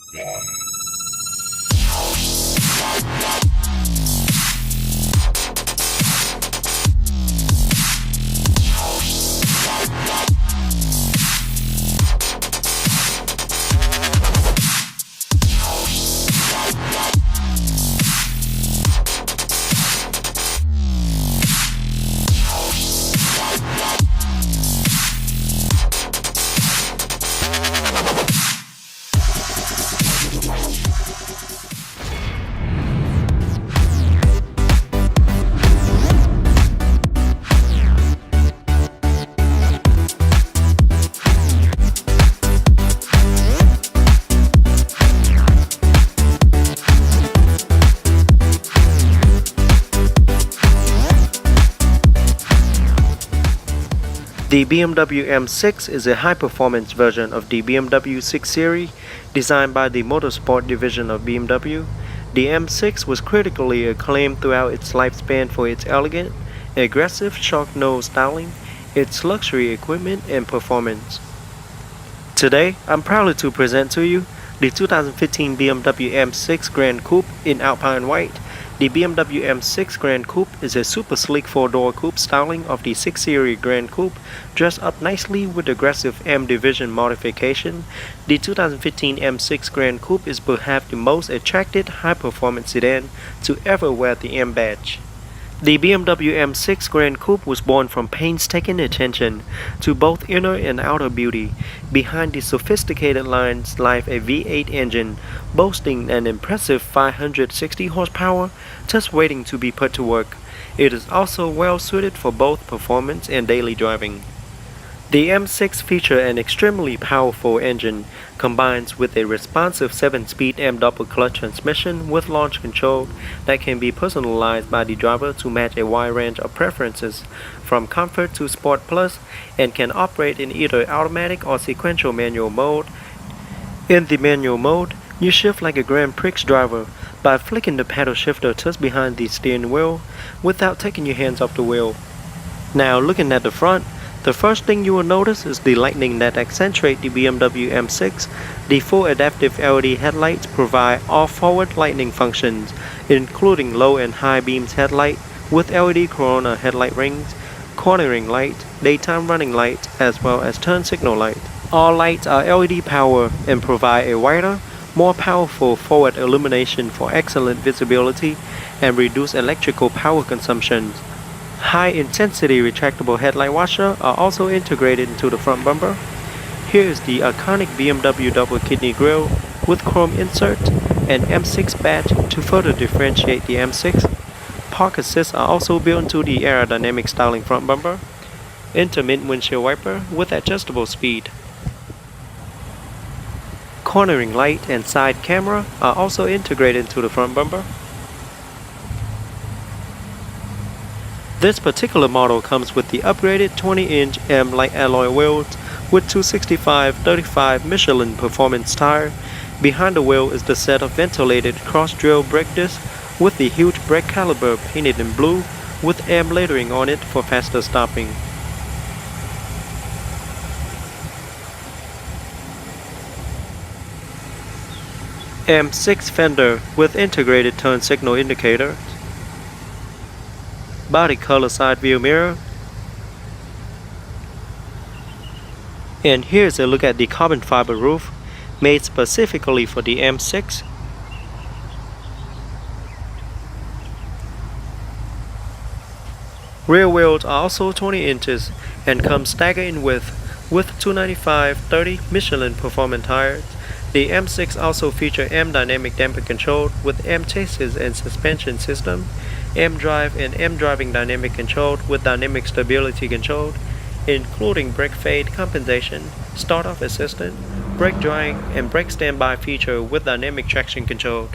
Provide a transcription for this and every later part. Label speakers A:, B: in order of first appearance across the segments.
A: The BMW M6 is a high-performance version of the BMW 6 Series designed by the Motorsport division of BMW. The M6 was critically acclaimed throughout its lifespan for its elegant, aggressive shark nose styling, its luxury equipment, and performance. Today, I'm proud to present to you the 2015 BMW M6 Gran Coupe in Alpine White. The BMW M6 Gran Coupe is a super sleek 4-door coupe styling of the 6 Series Gran Coupe, dressed up nicely with aggressive M Division modification. The 2015 M6 Gran Coupe is perhaps the most attractive high-performance sedan to ever wear the M badge. The BMW M6 Gran Coupe was born from painstaking attention to both inner and outer beauty. Behind the sophisticated lines lies a V8 engine boasting an impressive 560 horsepower, just waiting to be put to work. It is also well suited for both performance and daily driving. The M6 features an extremely powerful engine, combined with a responsive 7-speed M double-clutch transmission with launch control that can be personalized by the driver to match a wide range of preferences, from comfort to Sport Plus, and can operate in either automatic or sequential manual mode. In the manual mode, you shift like a Grand Prix driver by flicking the paddle shifter just behind the steering wheel without taking your hands off the wheel. Now looking at the front, the first thing you will notice is the lighting that accentuate the BMW M6. The full adaptive LED headlights provide all forward lighting functions, including low and high beams headlight with LED corona headlight rings, cornering light, daytime running light, as well as turn signal light. All lights are LED power and provide a wider, more powerful forward illumination for excellent visibility and reduce electrical power consumption. High-intensity retractable headlight washer are also integrated into the front bumper. Here is the iconic BMW double kidney grille with chrome insert and M6 badge to further differentiate the M6. Park assists are also built into the aerodynamic styling front bumper. Intermittent windshield wiper with adjustable speed. Cornering light and side camera are also integrated into the front bumper. This particular model comes with the upgraded 20-inch M light alloy wheels with 265/35 Michelin performance tire. Behind the wheel is the set of ventilated cross-drill brake discs with the huge brake caliper painted in blue with M lettering on it for faster stopping. M6 fender with integrated turn signal indicator. Body color side view mirror. And here's a look at the carbon fiber roof made specifically for the M6. Rear wheels are also 20 inches and come staggered in width with 295/30 Michelin performance tires. The M6 also features M dynamic damper control with M chassis and suspension system, M drive and M driving dynamic control with dynamic stability control, including brake fade compensation, start-off assistant, brake drying, and brake standby feature with dynamic traction control.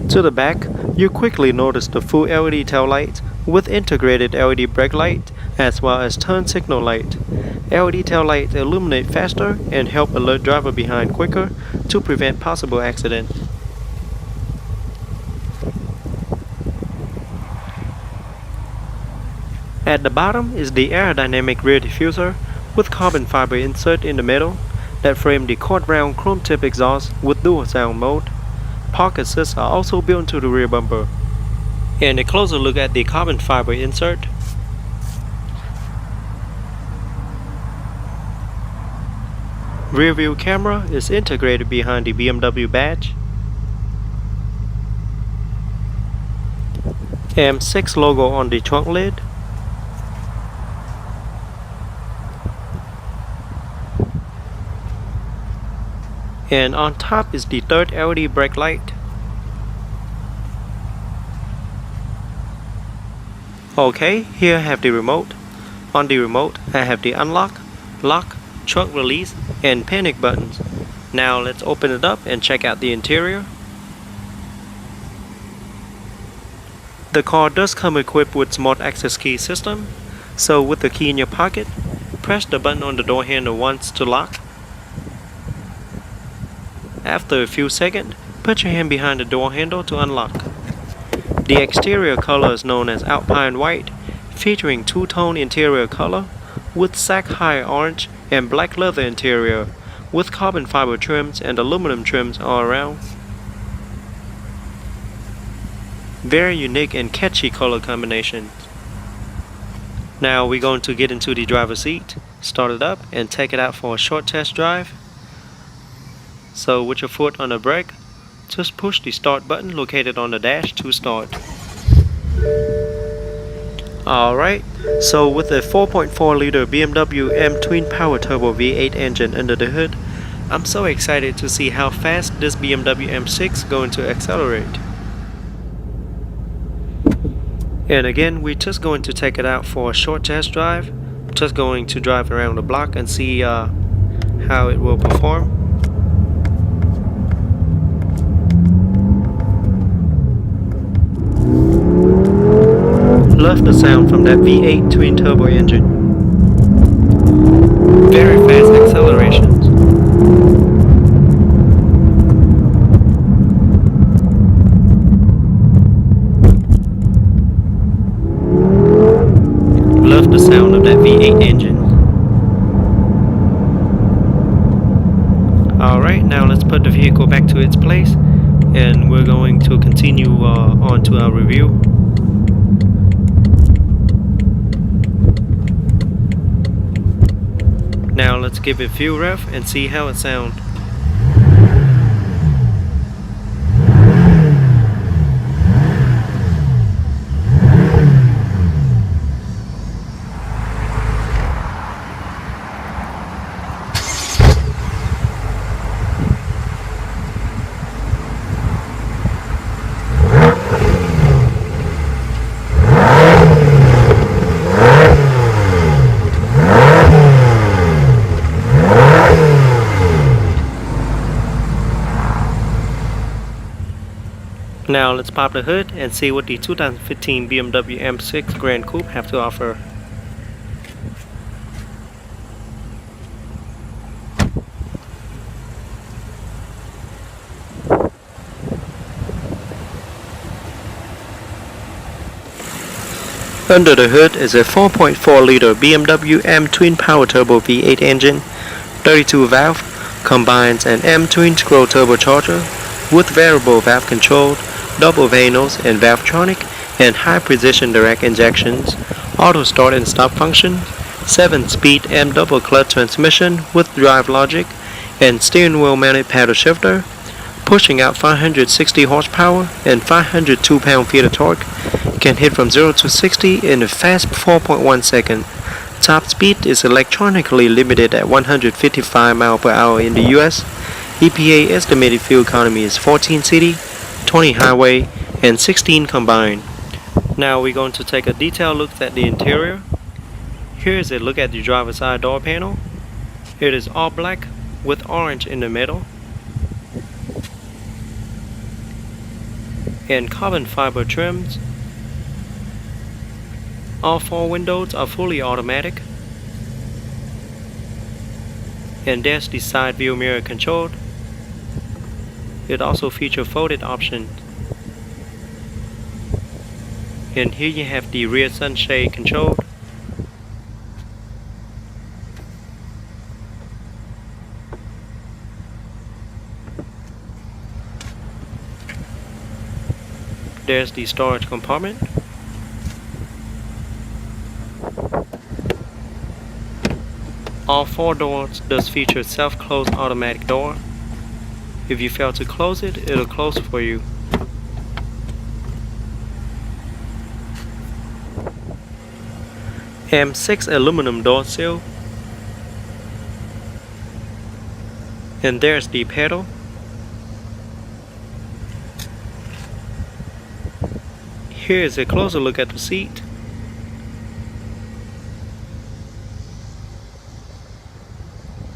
A: To the back, you quickly notice the full LED tail light with integrated LED brake light as well as turn signal light. LED tail lights illuminate faster and help alert driver behind quicker to prevent possible accident. At the bottom is the aerodynamic rear diffuser with carbon fiber insert in the middle that frame the quad-round chrome tip exhaust with dual sound mode. Park assists are also built into the rear bumper. And a closer look at the carbon fiber insert. Rear view camera is integrated behind the BMW badge. M6 logo on the trunk lid. And on top is the third LED brake light. Okay, here I have the remote. On the remote, I have the unlock, lock, trunk release, and panic buttons. Now let's open it up and check out the interior. The car does come equipped with smart access key system. So with the key in your pocket, press the button on the door handle once to lock. After a few seconds, put your hand behind the door handle to unlock. The exterior color is known as Alpine White, featuring two-tone interior color with Sac-High orange and black leather interior with carbon fiber trims and aluminum trims all around. Very unique and catchy color combination. Now we're going to get into the driver's seat, start it up and take it out for a short test drive. So with your foot on the brake, just push the start button located on the dash to start. Alright, so with a 4.4 liter BMW M twin power turbo V8 engine under the hood, I'm so excited to see how fast this BMW M6 going to accelerate. And again, we're just going to take it out for a short test drive. Just going to drive around the block and see how it will perform. Love the sound from that V8 twin turbo engine. Very fast accelerations. Love the sound of that V8 engine. Alright, now let's put the vehicle back to its place and we're going to continue on to our review. Now let's give it a few rev and see how it sounds. Now let's pop the hood and see what the 2015 BMW M6 Gran Coupe have to offer. Under the hood is a 4.4 liter BMW M twin power turbo V8 engine, 32 valve, combines an M twin scroll turbocharger with variable valve control, double vanos and Valvetronic, and high precision direct injections, auto start and stop function, 7-speed M double clutch transmission with drive logic, and steering wheel mounted paddle shifter, pushing out 560 horsepower and 502 pound-feet of torque, can hit from 0 to 60 in a fast 4.1 second. Top speed is electronically limited at 155 miles per hour in the US. EPA estimated fuel economy is 14 city, 20 highway, and 16 combined. Now we're going to take a detailed look at the interior. Here's a look at the driver's side door panel. It is all black with orange in the middle. And carbon fiber trims. All 4 windows are fully automatic. And there's the side view mirror control. It also features folded options. And here you have the rear sunshade control. There's the storage compartment. All 4 doors does feature self-close automatic door. If you fail to close it, it'll close for you. M6 aluminum door sill. And there's the pedal. Here's a closer look at the seat.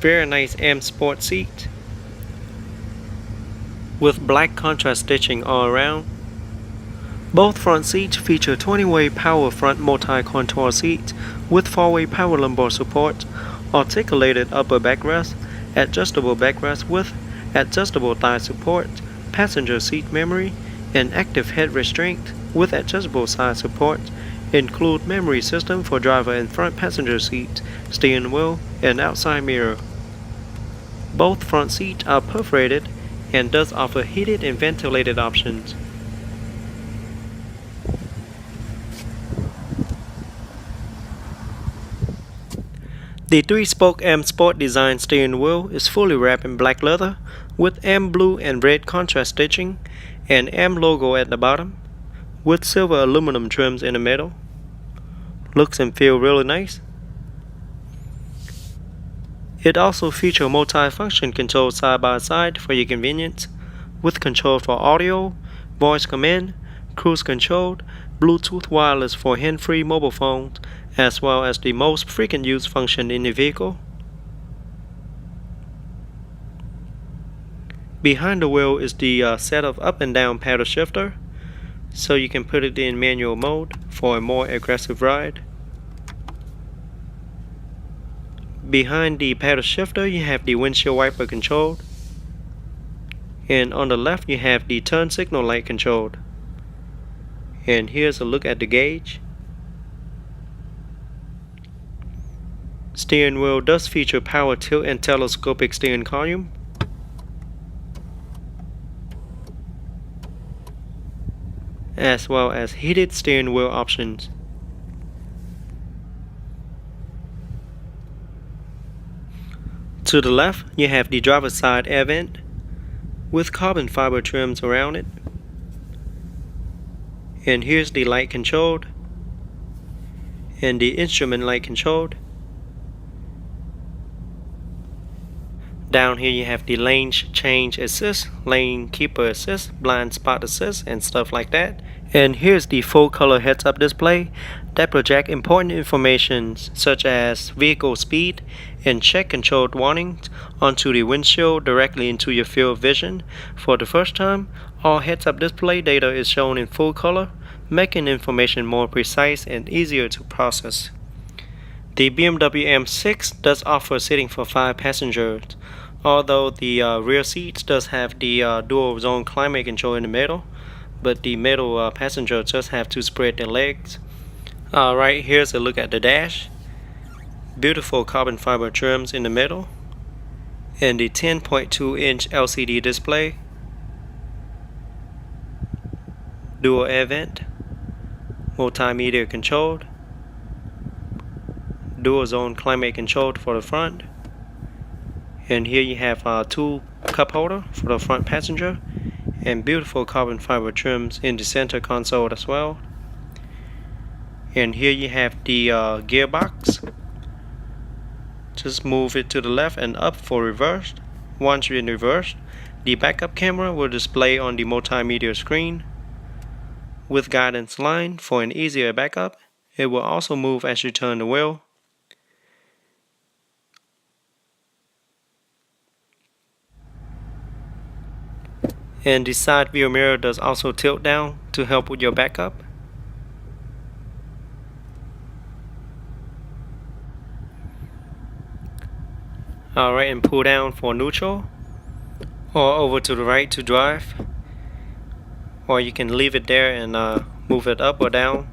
A: Very nice M Sport seat with black contrast stitching all around. Both front seats feature 20-way power front multi-contour seats with 4-way power lumbar support, articulated upper backrest, adjustable backrest with adjustable thigh support, passenger seat memory, and active head restraint with adjustable side support. Include memory system for driver and front passenger seat, steering wheel, and outside mirror. Both front seats are perforated and does offer heated and ventilated options. The 3-spoke M Sport design steering wheel is fully wrapped in black leather with M blue and red contrast stitching and M logo at the bottom with silver aluminum trims in the middle. Looks and feel really nice. It also features multi-function controls side by side for your convenience, with control for audio, voice command, cruise control, Bluetooth wireless for hand-free mobile phones, as well as the most frequent used function in the vehicle. Behind the wheel is the set of up and down paddle shifter, so you can put it in manual mode for a more aggressive ride. Behind the paddle shifter you have the windshield wiper control, and on the left you have the turn signal light control. And here's a look at the gauge. Steering wheel does feature power tilt and telescopic steering column. As well as heated steering wheel options. To the left, you have the driver's side air vent with carbon fiber trims around it. And here's the light controlled and the instrument light controlled. Down here you have the lane change assist, lane keeper assist, blind spot assist, and stuff like that. And here's the full color heads-up display that project important information such as vehicle speed and check controlled warnings onto the windshield directly into your field of vision. For the first time, all heads-up display data is shown in full color, making information more precise and easier to process. The BMW M6 does offer seating for 5 passengers, although the rear seats does have the dual zone climate control in the middle, but the middle passenger just have to spread their legs. Right, here's a look at the dash. Beautiful carbon fiber trims in the middle, and the 10.2-inch LCD display. Dual air vent, multimedia controlled, dual zone climate controlled for the front. And here you have 2 cup holder for the front passenger, and beautiful carbon fiber trims in the center console as well. And here you have the gearbox. Just move it to the left and up for reverse. Once you're in reverse, the backup camera will display on the multimedia screen with guidance line for an easier backup. It will also move as you turn the wheel. And the side view mirror does also tilt down to help with your backup. Alright, and pull down for neutral, or over to the right to drive, or you can leave it there and move it up or down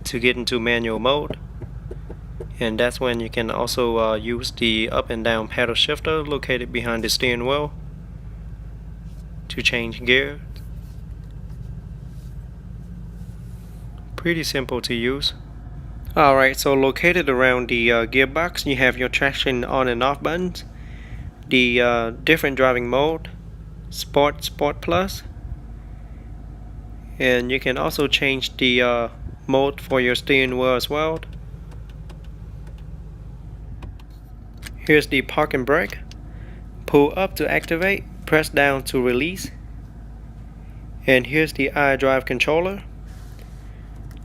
A: to get into manual mode. And that's when you can also use the up and down paddle shifter located behind the steering wheel to change gear. Pretty simple to use. Alright, so located around the gearbox, you have your traction on and off buttons, the different driving mode, Sport, Sport Plus, and you can also change the mode for your steering wheel as well. Here's the park and brake. Pull up to activate, press down to release. And here's the iDrive controller.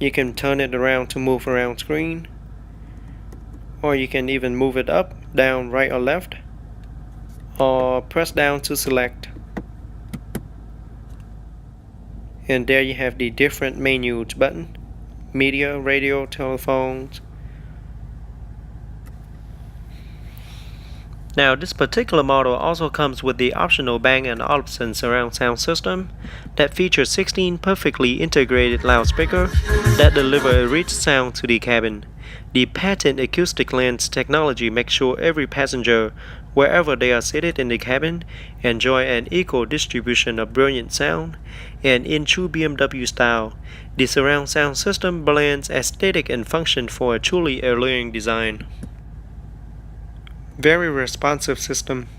A: You can turn it around to move around screen, or you can even move it up, down, right or left, or press down to select. And there you have the different menus button: media, radio, telephones. Now this particular model also comes with the optional Bang & Olufsen surround sound system that features 16 perfectly integrated loudspeakers that deliver a rich sound to the cabin. The patent acoustic lens technology makes sure every passenger, wherever they are seated in the cabin, enjoy an equal distribution of brilliant sound. And in true BMW style, the surround sound system blends aesthetic and function for a truly alluring design. Very responsive system.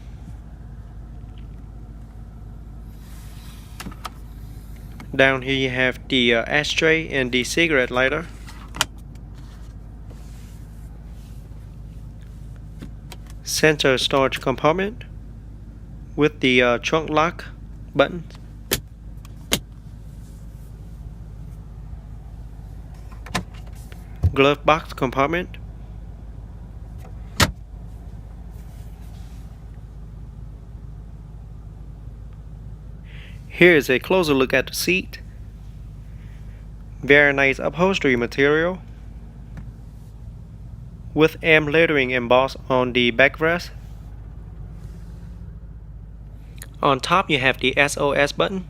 A: Down here you have the ashtray and the cigarette lighter. Center storage compartment with the trunk lock button. Glove box compartment. Here is a closer look at the seat. Very nice upholstery material with M lettering embossed on the backrest. On top you have the SOS button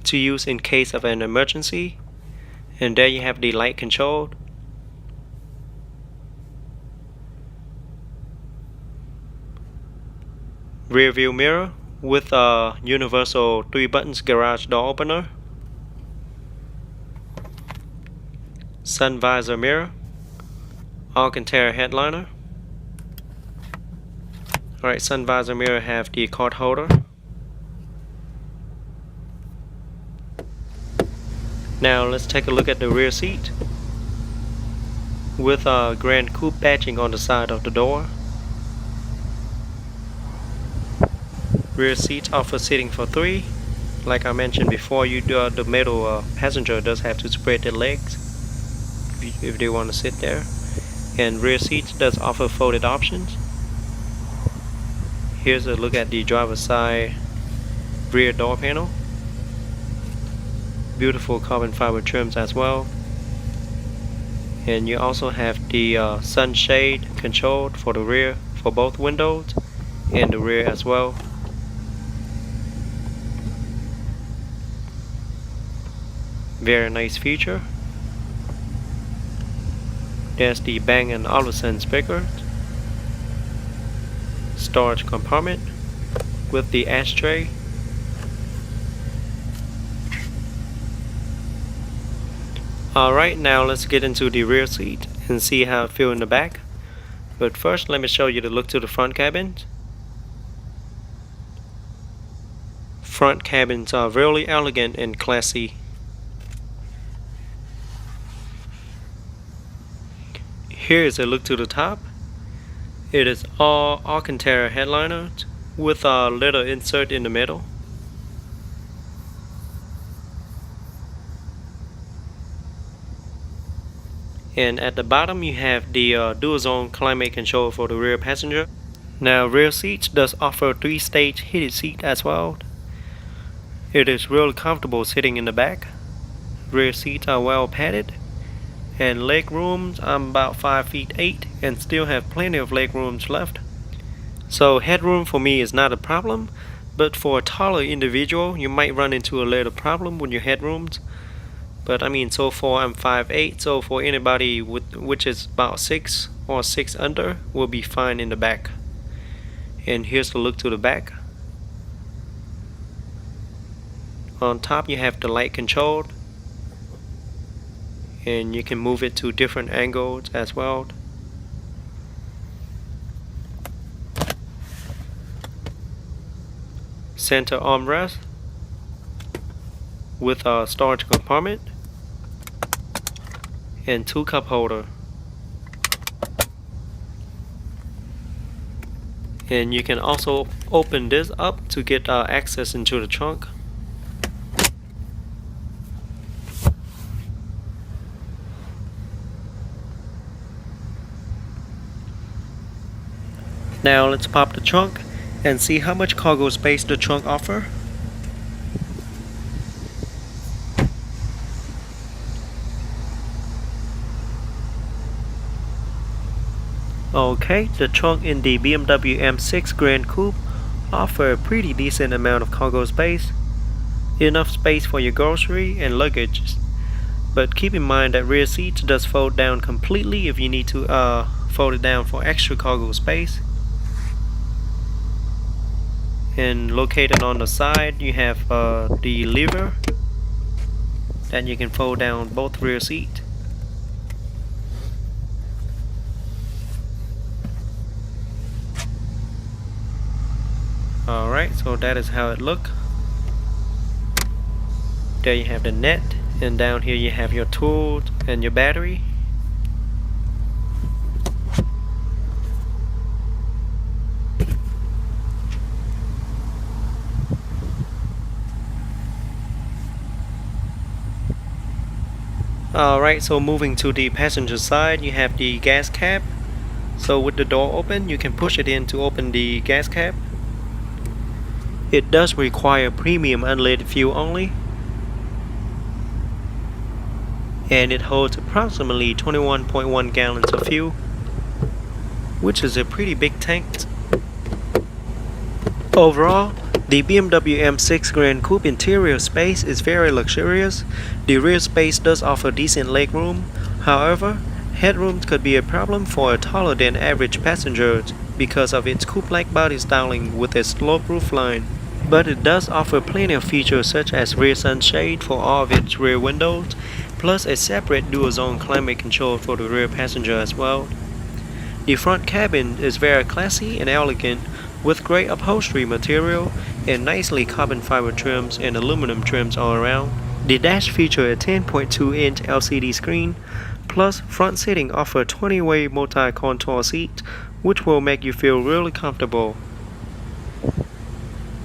A: to use in case of an emergency, and there you have the light control. Rear view mirror with a universal 3 buttons garage door opener. Sun visor mirror. Alcantara headliner. Alright, sun visor mirror have the card holder. Now let's take a look at the rear seat with a Gran Coupe badging on the side of the door. Rear seats offer seating for 3. Like I mentioned before, the middle passenger does have to spread their legs if they want to sit there. And rear seats does offer folded options. Here's a look at the driver's side rear door panel. Beautiful carbon fiber trims as well. And you also have the sunshade control for the rear, for both windows and the rear as well. Very nice feature. There's the Bang & Olufsen speaker. Storage compartment with the ashtray. Alright, now let's get into the rear seat and see how it feels in the back. But first let me show you the look to the front cabin. Front cabins are really elegant and classy. Here is a look to the top. It is all Alcantara headliner with a little insert in the middle. And at the bottom you have the dual zone climate control for the rear passenger. Now rear seats does offer 3-stage heated seat as well. It is really comfortable sitting in the back. Rear seats are well padded. And leg rooms, I'm about 5 feet 8 and still have plenty of leg rooms left. So headroom for me is not a problem, but for a taller individual you might run into a little problem with your headrooms. But I mean, so far I'm 5'8", so for anybody which is about 6 or 6 under will be fine in the back. And here's the look to the back. On top you have the light control. and you can move it to different angles as well. Center armrest with a storage compartment and 2 cup holder. And you can also open this up to get access into the trunk. Now let's pop the trunk and see how much cargo space the trunk offers. Okay, the trunk in the BMW M6 Gran Coupe offers a pretty decent amount of cargo space, enough space for your grocery and luggage. But keep in mind that rear seats does fold down completely if you need to fold it down for extra cargo space. And located on the side, you have the lever that you can fold down both rear seats. Alright, so that is how it looks. There you have the net, and down here you have your tools and your battery. Alright, so moving to the passenger side, you have the gas cap. So with the door open, you can push it in to open the gas cap. It does require premium unleaded fuel only, and it holds approximately 21.1 gallons of fuel, which is a pretty big tank. Overall, the BMW M6 Gran Coupe interior space is very luxurious. The rear space does offer decent legroom. However, headroom could be a problem for a taller than average passenger because of its coupe-like body styling with a sloped roofline. But it does offer plenty of features such as rear sunshade for all of its rear windows, plus a separate dual-zone climate control for the rear passenger as well. The front cabin is very classy and elegant, with great upholstery material and nicely carbon fiber trims and aluminum trims all around. The dash features a 10.2-inch LCD screen, plus front seating offers 20-way multi-contour seats, which will make you feel really comfortable.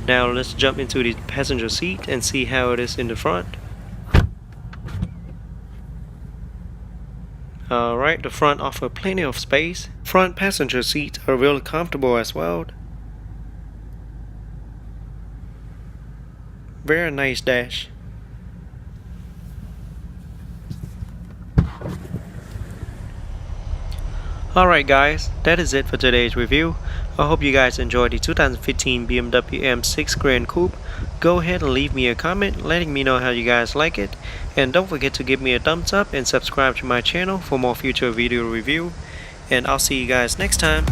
A: Now let's jump into the passenger seat and see how it is in the front. Alright, the front offers plenty of space. Front passenger seats are really comfortable as well. Very nice dash. Alright guys, that is it for today's review. I hope you guys enjoyed the 2015 BMW M6 Gran Coupe. Go ahead and leave me a comment letting me know how you guys like it. And don't forget to give me a thumbs up and subscribe to my channel for more future video review. And I'll see you guys next time.